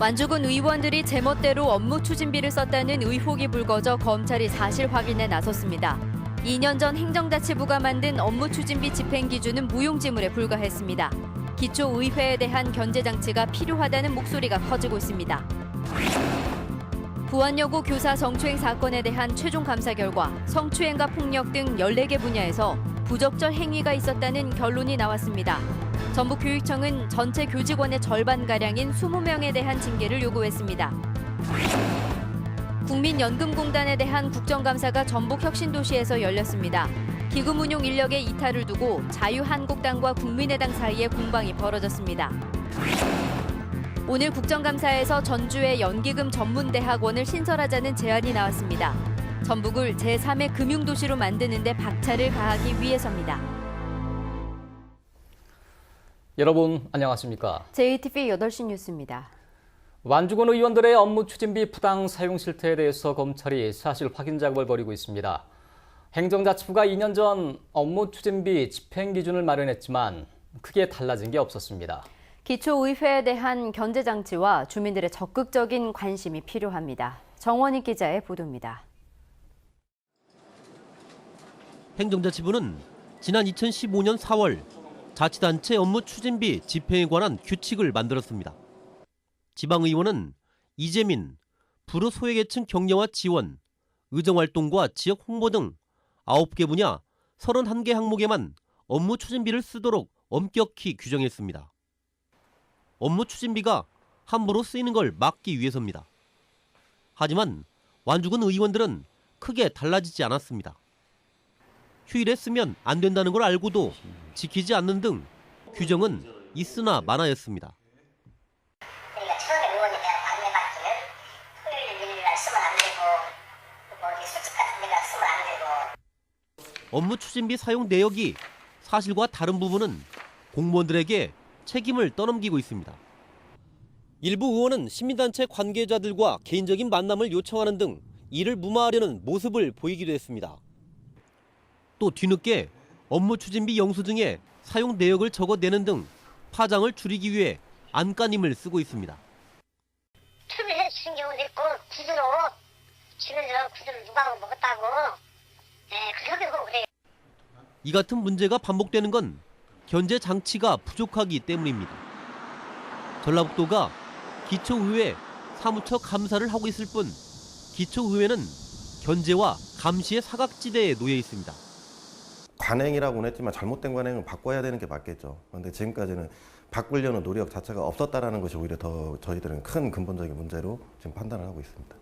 완주군 의원들이 제멋대로 업무 추진비를 썼다는 의혹이 불거져 검찰이 사실 확인에 나섰습니다. 2년 전 행정자치부가 만든 업무 추진비 집행 기준은 무용지물에 불과했습니다. 기초의회에 대한 견제장치가 필요하다는 목소리가 커지고 있습니다. 부안여고 교사 성추행 사건에 대한 최종 감사 결과 성추행과 폭력 등 14개 분야에서 부적절 행위가 있었다는 결론이 나왔습니다. 전북교육청은 전체 교직원의 절반가량인 20명에 대한 징계를 요구했습니다. 국민연금공단에 대한 국정감사가 전북혁신도시에서 열렸습니다. 기금 운용 인력의 이탈을 두고 자유한국당과 국민의당 사이에 공방이 벌어졌습니다. 오늘 국정감사에서 전주의 연기금 전문대학원을 신설하자는 제안이 나왔습니다. 전북을 제3의 금융도시로 만드는 데 박차를 가하기 위해서입니다. 여러분 안녕하십니까? JTV 8시 뉴스입니다. 완주군 의원들의 업무 추진비 부당 사용 실태에 대해서 검찰이 사실 확인 작업을 벌이고 있습니다. 행정자치부가 2년 전 업무 추진비 집행 기준을 마련했지만 크게 달라진 게 없었습니다. 기초의회에 대한 견제장치와 주민들의 적극적인 관심이 필요합니다. 정원희 기자의 보도입니다. 행정자치부는 지난 2015년 4월 자치단체 업무 추진비 집행에 관한 규칙을 만들었습니다. 지방의원은 이재민, 불우소외계층 격려와 지원, 의정활동과 지역 홍보 등 9개 분야 31개 항목에만 업무 추진비를 쓰도록 엄격히 규정했습니다. 업무 추진비가 함부로 쓰이는 걸 막기 위해서입니다. 하지만 완주군 의원들은 크게 달라지지 않았습니다. 휴일에 쓰면 안 된다는 걸 알고도 지키지 않는 등 규정은 있으나 마나였습니다. 그러니까 처음에 의원이 내가 안내받기를 토요일, 일요일날 쓰면 안 되고 술집 같은 데가 쓰면 안 되고. 업무 추진비 사용 내역이 사실과 다른 부분은 공무원들에게 책임을 떠넘기고 있습니다. 일부 의원은 시민단체 관계자들과 개인적인 만남을 요청하는 등 이를 무마하려는 모습을 보이기도 했습니다. 또 뒤늦게 업무 추진비 영수증에 사용 내역을 적어내는 등 파장을 줄이기 위해 안간힘을 쓰고 있습니다. 틈을 해주신 경우도 있고 구두로 주변에서 구두를 누가 먹었다고 그렇게 하고 그래요. 이 같은 문제가 반복되는 건 견제 장치가 부족하기 때문입니다. 전라북도가 기초의회 사무처 감사를 하고 있을 뿐 기초의회는 견제와 감시의 사각지대에 놓여 있습니다. 관행이라고는 했지만 잘못된 관행은 바꿔야 되는 게 맞겠죠. 그런데 지금까지는 바꾸려는 노력 자체가 없었다라는 것이 오히려 더 저희들은 큰 근본적인 문제로 지금 판단을 하고 있습니다.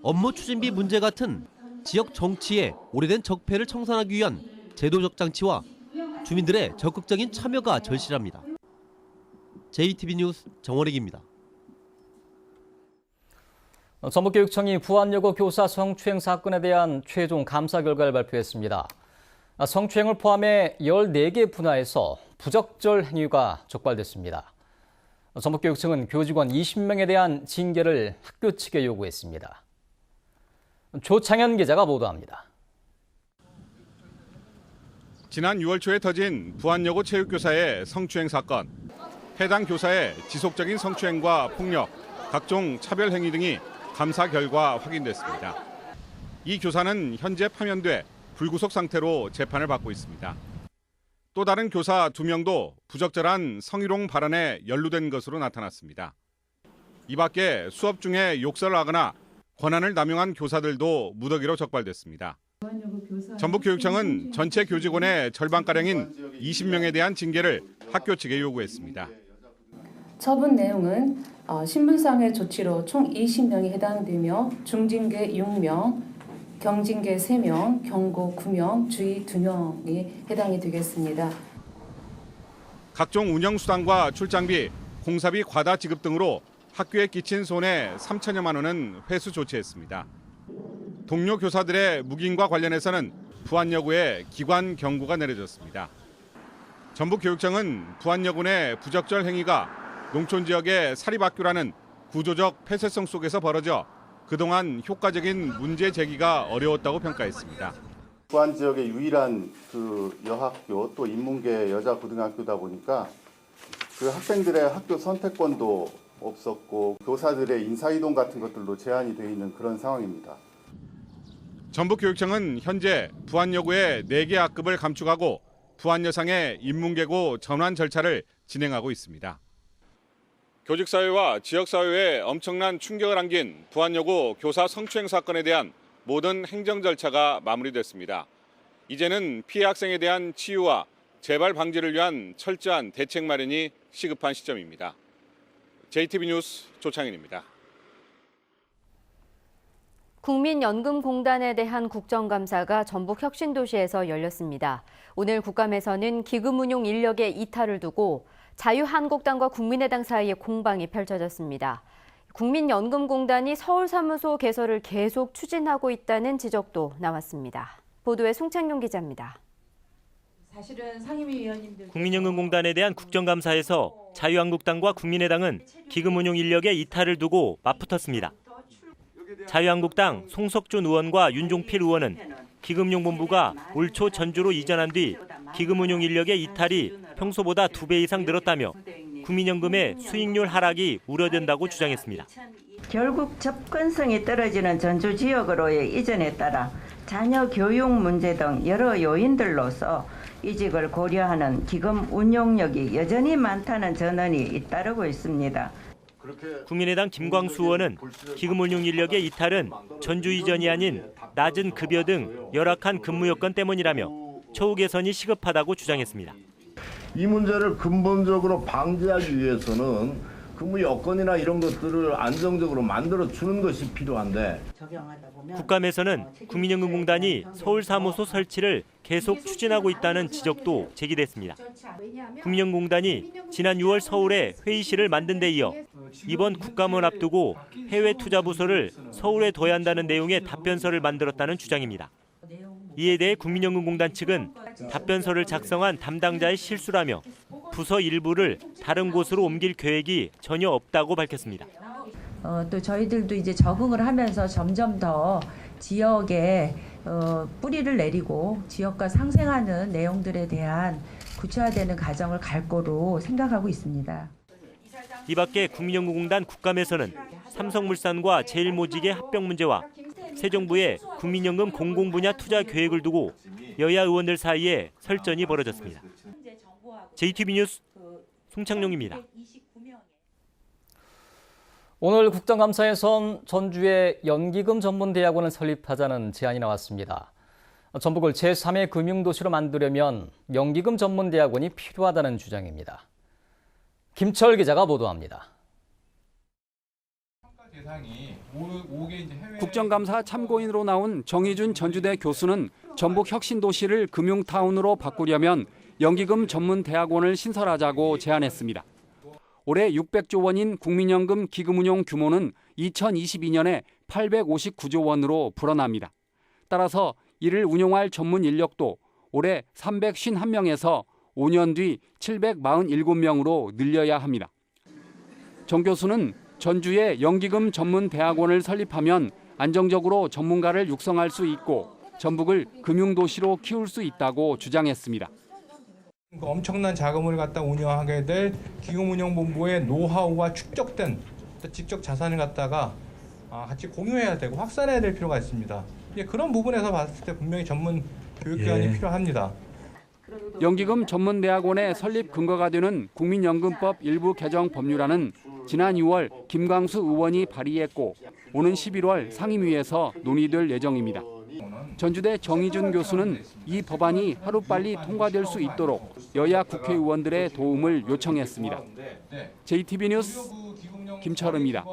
업무 추진비 문제 같은 지역 정치의 오래된 적폐를 청산하기 위한 제도적 장치와 주민들의 적극적인 참여가 절실합니다. JTB 뉴스 정원익입니다. 전북교육청이 부안여고 교사 성추행 사건에 대한 최종 감사 결과를 발표했습니다. 성추행을 포함해 14개 분야에서 부적절 행위가 적발됐습니다. 전북교육청은 교직원 20명에 대한 징계를 학교 측에 요구했습니다. 조창현 기자가 보도합니다. 지난 6월 초에 터진 부안여고 체육교사의 성추행 사건. 해당 교사의 지속적인 성추행과 폭력, 각종 차별 행위 등이 감사 결과 확인됐습니다. 이 교사는 현재 파면돼 불구속 상태로 재판을 받고 있습니다. 또 다른 교사 2명도 부적절한 성희롱 발언에 연루된 것으로 나타났습니다. 이 밖에 수업 중에 욕설을 하거나 권한을 남용한 교사들도 무더기로 적발됐습니다. 전북교육청은 전체 교직원의 절반가량인 20명에 대한 징계를 학교 측에 요구했습니다. 처분 내용은 신분상의 조치로 총 20명이 해당되며 중징계 6명, 경징계 3명, 경고 9명, 주의 2명이 해당이 되겠습니다. 각종 운영수당과 출장비, 공사비 과다 지급 등으로 학교에 끼친 손해 3천여만 원은 회수 조치했습니다. 동료 교사들의 묵인과 관련해서는 부안여고에 기관 경고가 내려졌습니다. 전북교육청은 부안여군의 부적절 행위가 농촌 지역의 사립학교라는 구조적 폐쇄성 속에서 벌어져 그동안 효과적인 문제 제기가 어려웠다고 평가했습니다. 부안 지역의 유일한 여학교 또 인문계 여자 고등학교다 보니까 그 학생들의 학교 선택권도 없었고 교사들의 인사이동 같은 것들도 제한이 되어 있는 그런 상황입니다. 전북교육청은 현재 부안여고의 4개 학급을 감축하고 부안여상의 인문계고 전환 절차를 진행하고 있습니다. 교직사회와 지역사회에 엄청난 충격을 안긴 부안여고 교사 성추행 사건에 대한 모든 행정 절차가 마무리됐습니다. 이제는 피해 학생에 대한 치유와 재발 방지를 위한 철저한 대책 마련이 시급한 시점입니다. JTB 뉴스 조창인입니다. 국민연금공단에 대한 국정감사가 전북 혁신도시에서 열렸습니다. 오늘 국감에서는 기금운용 인력의 이탈을 두고 자유한국당과 국민의당 사이에 공방이 펼쳐졌습니다. 국민연금공단이 서울사무소 개설을 계속 추진하고 있다는 지적도 나왔습니다. 보도에 송창용 기자입니다. 국민연금공단에 대한 국정감사에서 자유한국당과 국민의당은 기금운용 인력의 이탈을 두고 맞붙었습니다. 자유한국당 송석준 의원과 윤종필 의원은 기금용본부가 올 초 전주로 이전한 뒤 기금운용 인력의 이탈이 평소보다 2배 이상 늘었다며 국민연금의 수익률 하락이 우려된다고 주장했습니다. 결국 접근성이 떨어지는 전주 지역으로의 이전에 따라 자녀 교육 문제 등 여러 요인들로서 이직을 고려하는 기금 운용력이 여전히 많다는 전언이 잇따르고 있습니다. 국민의당 김광수 의원은 기금운용 인력의 이탈은 전주 이전이 아닌 낮은 급여 등 열악한 근무 여건 때문이라며 처우 개선이 시급하다고 주장했습니다. 이 문제를 근본적으로 방지하기 위해서는 근무 여건이나 이런 것들을 안정적으로 만들어주는 것이 필요한데 국감에서는 국민연금공단이 서울사무소 설치를 계속 추진하고 있다는 지적도 제기됐습니다. 국민연금공단이 지난 6월 서울에 회의실을 만든 데 이어 이번 국감을 앞두고 해외 투자 부서를 서울에 둬야 한다는 내용의 답변서를 만들었다는 주장입니다. 이에 대해 국민연금공단 측은 답변서를 작성한 담당자의 실수라며 부서 일부를 다른 곳으로 옮길 계획이 전혀 없다고 밝혔습니다. 또 저희들도 이제 적응을 하면서 점점 더 지역에 뿌리를 내리고 지역과 상생하는 내용들에 대한 구체화되는 과정을 갈 거로 생각하고 있습니다. 이 밖에 국민연금공단 국감에서는 삼성물산과 제일모직의 합병 문제와 새 정부의 국민연금 공공분야 투자 계획을 두고 여야 의원들 사이에 설전이 벌어졌습니다. JTB 뉴스 송창용입니다. 오늘 국정감사에선 전주에 연기금 전문대학원을 설립하자는 제안이 나왔습니다. 전북을 제3의 금융도시로 만들려면 연기금 전문대학원이 필요하다는 주장입니다. 김철 기자가 보도합니다. 국정감사 참고인으로 나온 정희준 전주대 교수는 전북 혁신도시를 금융타운으로 바꾸려면 연기금 전문대학원을 신설하자고 제안했습니다. 올해 600조 원인 국민연금 기금운용 규모는 2022년에 859조 원으로 불어납니다. 따라서 이를 운용할 전문 인력도 올해 351명에서 5년 뒤 747명으로 늘려야 합니다. 정 교수는 전주에 연기금 전문대학원을 설립하면 안정적으로 전문가를 육성할 수 있고 전북을 금융도시로 키울 수 있다고 주장했습니다. 엄청난 자금을 갖다 운영하게 될 기금운용본부의 노하우와 축적된 직접 자산을 갖다가 같이 공유해야 되고 확산해야 될 필요가 있습니다. 그런 부분에서 봤을 때 분명히 전문 교육기관이 필요합니다. 연기금 전문대학원의 설립 근거가 되는 국민연금법 일부 개정 법률안은 지난 6월 김광수 의원이 발의했고 오는 11월 상임위에서 논의될 예정입니다. 전주대 정희준 교수는 이 법안이 하루빨리 통과될 수 있도록 여야 국회의원들의 도움을 요청했습니다. JTB 뉴스 김철우입니다.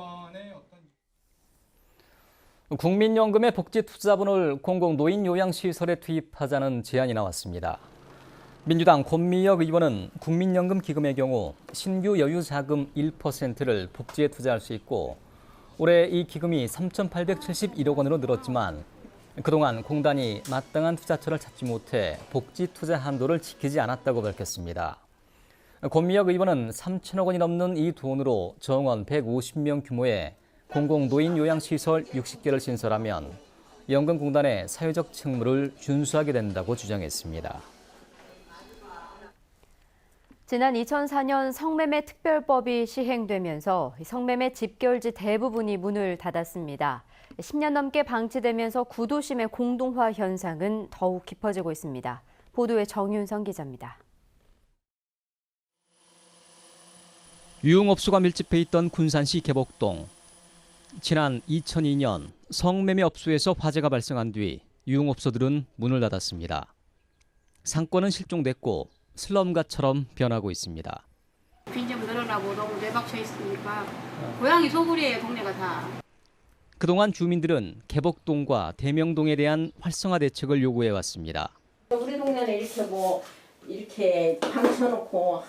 국민연금의 복지투자분을 공공노인요양시설에 투입하자는 제안이 나왔습니다. 민주당 권미혁 의원은 국민연금 기금의 경우 신규 여유자금 1%를 복지에 투자할 수 있고 올해 이 기금이 3,871억 원으로 늘었지만 그동안 공단이 마땅한 투자처를 찾지 못해 복지 투자 한도를 지키지 않았다고 밝혔습니다. 권미혁 의원은 3천억 원이 넘는 이 돈으로 정원 150명 규모의 공공노인요양시설 60개를 신설하면 연금공단의 사회적 책무를 준수하게 된다고 주장했습니다. 지난 2004년 성매매 특별법이 시행되면서 성매매 집결지 대부분이 문을 닫았습니다. 10년 넘게 방치되면서 구도심의 공동화 현상은 더욱 깊어지고 있습니다. 보도에 정윤성 기자입니다. 유흥업소가 밀집해 있던 군산시 개복동. 지난 2002년 성매매 업소에서 화재가 발생한 뒤 유흥업소들은 문을 닫았습니다. 상권은 실종됐고 슬럼가처럼 변하고 있습니다. 빈집 늘어나고 너무 내박쳐 있으니까 고양이 소굴이에요, 동네가 다. 그동안 주민들은 개복동과 대명동에 대한 활성화 대책을 요구해왔습니다. 우리 동네는 이렇게 방쳐놓고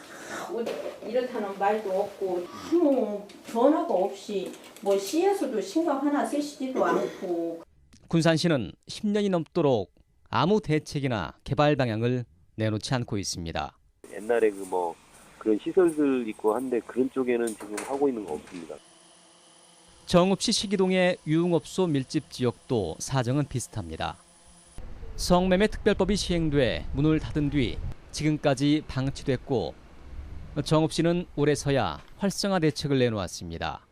이렇다는 말도 없고 아무 변화가 없이 시에서도 신경 하나 쓰시지도 않고. 군산시는 10년이 넘도록 아무 대책이나 개발 방향을 내놓지 않고 있습니다. 옛날에 그런 시설들 있고 한데 그런 쪽에는 지금 하고 있는 거 없습니다. 정읍시 시기동의 유흥업소 밀집 지역도 사정은 비슷합니다. 성매매 특별법이 시행돼 문을 닫은 뒤 지금까지 방치됐고 정읍시는 올해서야 활성화 대책을 내놓았습니다.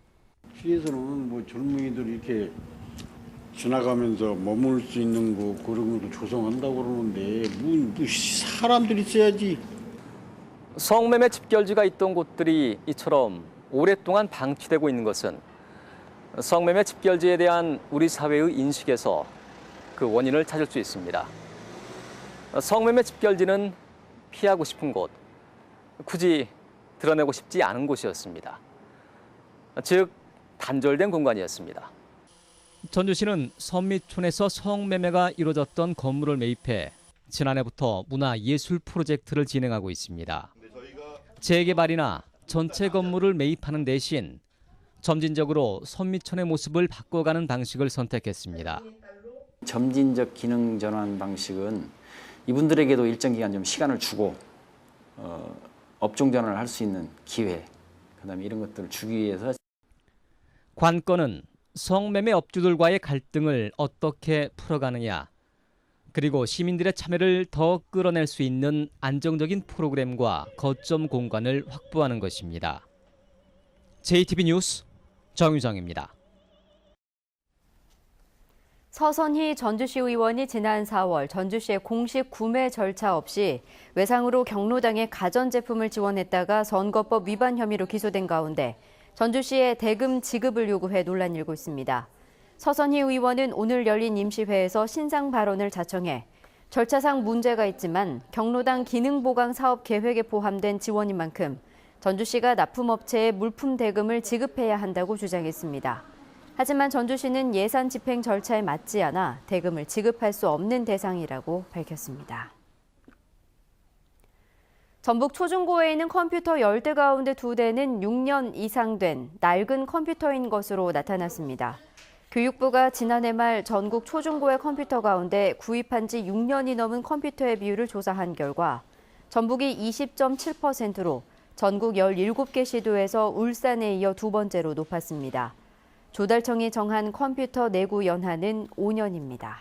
시에서는 젊은이들이 이렇게 지나가면서 머물 수 있는 그런 것도 조성한다고 그러는데 사람들이 있어야지. 성매매 집결지가 있던 곳들이 이처럼 오랫동안 방치되고 있는 것은 성매매 집결지에 대한 우리 사회의 인식에서 그 원인을 찾을 수 있습니다. 성매매 집결지는 피하고 싶은 곳, 굳이 드러내고 싶지 않은 곳이었습니다. 즉, 단절된 공간이었습니다. 전주시는 선미촌에서 성매매가 이루어졌던 건물을 매입해 지난해부터 문화예술 프로젝트를 진행하고 있습니다. 재개발이나 전체 건물을 매입하는 대신 점진적으로 선미촌의 모습을 바꿔가는 방식을 선택했습니다. 점진적 기능 전환 방식은 이분들에게도 일정 기간 좀 시간을 주고 업종 전환을 할 수 있는 기회, 그다음에 이런 것들을 주기 위해서. 관건은 성매매 업주들과의 갈등을 어떻게 풀어가느냐, 그리고 시민들의 참여를 더 끌어낼 수 있는 안정적인 프로그램과 거점 공간을 확보하는 것입니다. JTB 뉴스 정유정입니다. 서선희 전주시 의원이 지난 4월 전주시의 공식 구매 절차 없이 외상으로 경로당에 가전제품을 지원했다가 선거법 위반 혐의로 기소된 가운데 전주시에 대금 지급을 요구해 논란이 일고 있습니다. 서선희 의원은 오늘 열린 임시회에서 신상 발언을 자청해 절차상 문제가 있지만 경로당 기능보강 사업 계획에 포함된 지원인 만큼 전주시가 납품업체에 물품 대금을 지급해야 한다고 주장했습니다. 하지만 전주시는 예산 집행 절차에 맞지 않아 대금을 지급할 수 없는 대상이라고 밝혔습니다. 전북 초중고에 있는 컴퓨터 10대 가운데 2대는 6년 이상 된 낡은 컴퓨터인 것으로 나타났습니다. 교육부가 지난해 말 전국 초중고의 컴퓨터 가운데 구입한 지 6년이 넘은 컴퓨터의 비율을 조사한 결과 전북이 20.7%로 전국 17개 시도에서 울산에 이어 두 번째로 높았습니다. 조달청이 정한 컴퓨터 내구 연한은 5년입니다.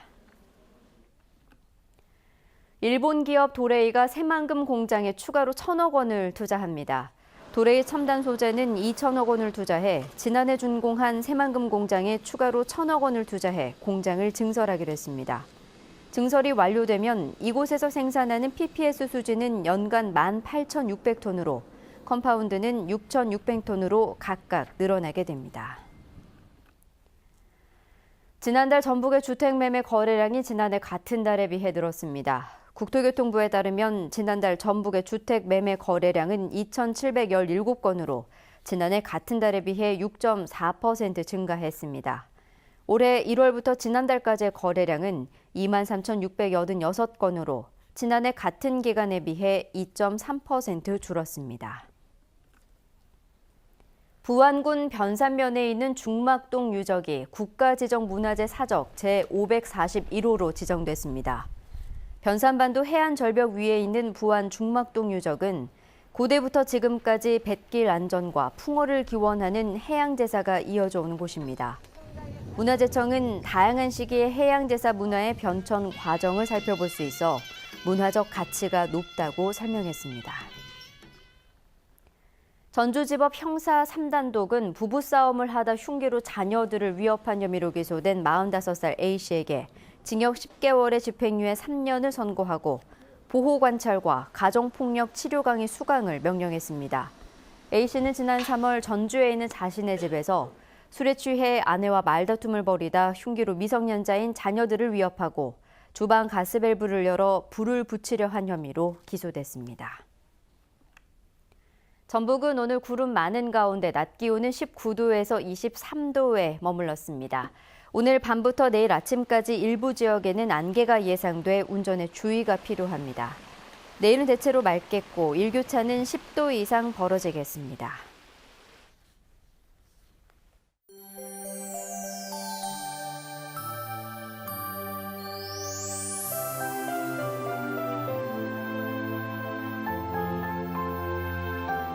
일본 기업 도레이가 새만금 공장에 추가로 1,000억 원을 투자합니다. 도레이 첨단 소재는 2,000억 원을 투자해 지난해 준공한 새만금 공장에 추가로 1,000억 원을 투자해 공장을 증설하기로 했습니다. 증설이 완료되면 이곳에서 생산하는 PPS 수지는 연간 18,600톤으로 컴파운드는 6,600톤으로 각각 늘어나게 됩니다. 지난달 전북의 주택 매매 거래량이 지난해 같은 달에 비해 늘었습니다. 국토교통부에 따르면 지난달 전북의 주택 매매 거래량은 2,717건으로 지난해 같은 달에 비해 6.4% 증가했습니다. 올해 1월부터 지난달까지의 거래량은 23,686건으로 지난해 같은 기간에 비해 2.3% 줄었습니다. 부안군 변산면에 있는 중막동 유적이 국가지정문화재 사적 제541호로 지정됐습니다. 변산반도 해안절벽 위에 있는 부안 중막동 유적은 고대부터 지금까지 뱃길 안전과 풍어를 기원하는 해양제사가 이어져 오는 곳입니다. 문화재청은 다양한 시기의 해양제사 문화의 변천 과정을 살펴볼 수 있어 문화적 가치가 높다고 설명했습니다. 전주지법 형사 3단독은 부부싸움을 하다 흉기로 자녀들을 위협한 혐의로 기소된 45살 A씨에게 징역 10개월의 집행유예 3년을 선고하고 보호관찰과 가정폭력 치료 강의 수강을 명령했습니다. A씨는 지난 3월 전주에 있는 자신의 집에서 술에 취해 아내와 말다툼을 벌이다 흉기로 미성년자인 자녀들을 위협하고 주방 가스밸브를 열어 불을 붙이려 한 혐의로 기소됐습니다. 전북은 오늘 구름 많은 가운데 낮 기온은 19도에서 23도에 머물렀습니다. 오늘 밤부터 내일 아침까지 일부 지역에는 안개가 예상돼 운전에 주의가 필요합니다. 내일은 대체로 맑겠고 일교차는 10도 이상 벌어지겠습니다.